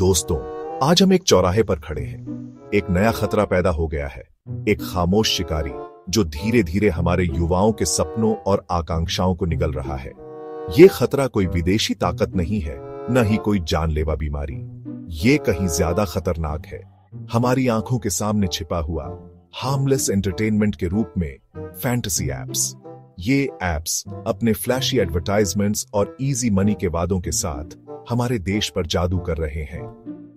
दोस्तों, आज हम एक चौराहे पर खड़े हैं। एक नया खतरा पैदा हो गया है, एक खामोश शिकारी जो धीरे धीरे हमारे युवाओं के सपनों और आकांक्षाओं को निगल रहा है। ये खतरा कोई विदेशी ताकत नहीं है, न ही कोई जानलेवा बीमारी। ये कहीं ज्यादा खतरनाक है, हमारी आंखों के सामने छिपा हुआ हार्मलेस एंटरटेनमेंट के रूप में फैंटेसी एप्स। ये एप्स अपने फ्लैशी एडवर्टाइजमेंट्स और इजी मनी के वादों के साथ हमारे देश पर जादू कर रहे हैं।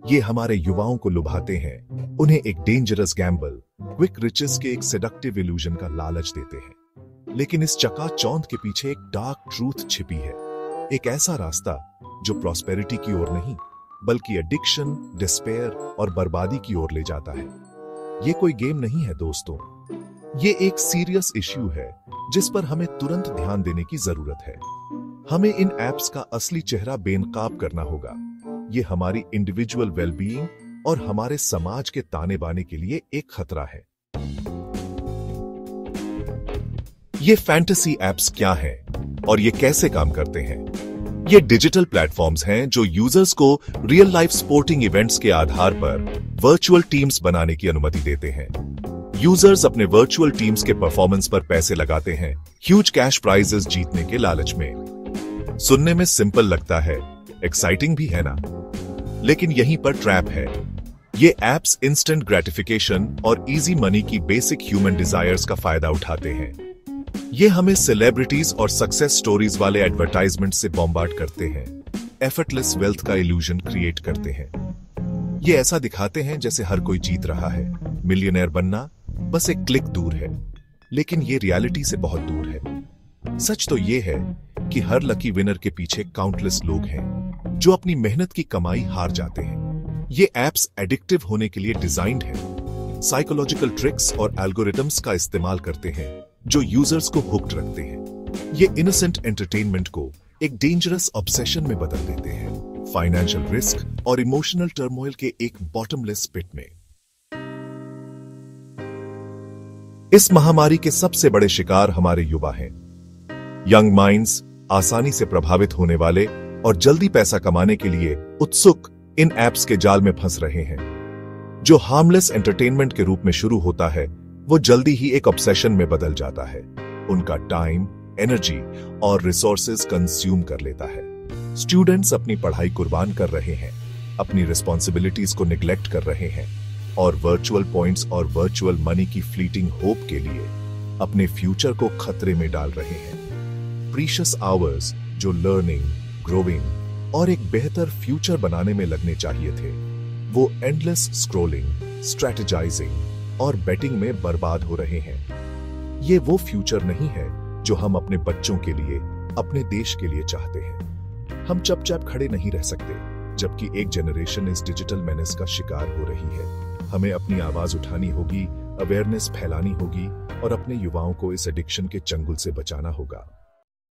ये हमारे युवाओं को लुभाते हैं, उन्हें एक डेंजरस गैम्बल, क्विक रिचेस के एक सेडक्टिव इल्यूजन का लालच देते हैं। लेकिन इस चकाचौंध के पीछे एक डार्क ट्रूथ छिपी है, एक ऐसा रास्ता जो प्रॉस्पेरिटी की ओर नहीं बल्कि एडिक्शन, डिस्पेयर और बर्बादी की ओर ले जाता है। ये कोई गेम नहीं है दोस्तों, ये एक सीरियस इश्यू है जिस पर हमें तुरंत ध्यान देने की जरूरत है। हमें इन एप्स का असली चेहरा बेनकाब करना होगा। ये हमारी इंडिविजुअल वेलबीइंग और हमारे समाज के ताने बाने के लिए एक खतरा है। ये फैंटेसी एप्स क्या हैं और ये कैसे काम करते हैं? ये डिजिटल प्लेटफॉर्म्स हैं जो यूजर्स को रियल लाइफ स्पोर्टिंग इवेंट्स के आधार पर वर्चुअल टीम्स बनाने की अनुमति देते हैं। यूजर्स अपने वर्चुअल टीम्स के परफॉर्मेंस पर पैसे लगाते हैं, ह्यूज कैश प्राइजेस जीतने के लालच में। सुनने में सिंपल लगता है, एक्साइटिंग भी है ना? लेकिन यहीं पर ट्रैप है। ये एप्स इंस्टेंट ग्रेटिफिकेशन और इजी मनी की बेसिक ह्यूमन डिजायर्स का फायदा उठाते हैं। ये हमें सेलिब्रिटीज और सक्सेस स्टोरीज वाले एडवर्टाइजमेंट से बॉम्बार्ड करते हैं, एफर्टलेस वेल्थ का इल्यूजन क्रिएट करते हैं। ये ऐसा दिखाते हैं जैसे हर कोई जीत रहा है, मिलियनेयर बनना बस एक क्लिक दूर है। लेकिन ये रियलिटी से बहुत दूर है। सच तो ये है कि हर लकी विनर के पीछे काउंटलेस लोग हैं जो अपनी मेहनत की कमाई हार जाते हैं। ये एप्स एडिक्टिव होने के लिए डिजाइंड हैं, साइकोलॉजिकल ट्रिक्स और एल्गोरिथम्स का इस्तेमाल करते हैं जो यूजर्स को हुक्ड रखते हैं। ये इनोसेंट एंटरटेनमेंट को एक डेंजरस ऑब्सेशन में बदल देते हैं, फाइनेंशियल रिस्क और इमोशनल टर्मोइल के एक बॉटमलेस पिट में। इस महामारी के सबसे बड़े शिकार हमारे युवा हैं। यंग माइंड्स आसानी से प्रभावित होने वाले और जल्दी पैसा कमाने के लिए उत्सुक इन एप्स के जाल में फंस रहे हैं। जो हार्मलेस एंटरटेनमेंट के रूप में शुरू होता है वो जल्दी ही एक ऑब्सेशन में बदल जाता है। उनका टाइम, एनर्जी और रिसोर्सेज कंज्यूम कर लेता है। स्टूडेंट्स अपनी पढ़ाई कुर्बान कर रहे हैं, अपनी रिस्पॉन्सिबिलिटीज को निग्लेक्ट कर रहे हैं और वर्चुअल पॉइंट्स और वर्चुअल मनी की फ्लीटिंग होप के लिए अपने फ्यूचर को खतरे में डाल रहे हैं। प्रीशियस आवर्स जो लर्निंग, ग्रोइंग और एक बेहतर फ्यूचर बनाने में लगने चाहिए थे, वो एंडलेस स्क्रॉलिंग, स्ट्रेटेजाइजिंग और बेटिंग में बर्बाद हो रहे हैं। ये वो फ्यूचर नहीं है जो हम अपने बच्चों के लिए, अपने देश के लिए चाहते हैं। हम चुपचाप खड़े नहीं रह सकते जबकि एक जनरेशन इस डिजिटल मेनेस का शिकार हो रही है। हमें अपनी आवाज उठानी होगी, अवेयरनेस फैलानी होगी और अपने युवाओं को इस एडिक्शन के चंगुल से बचाना होगा।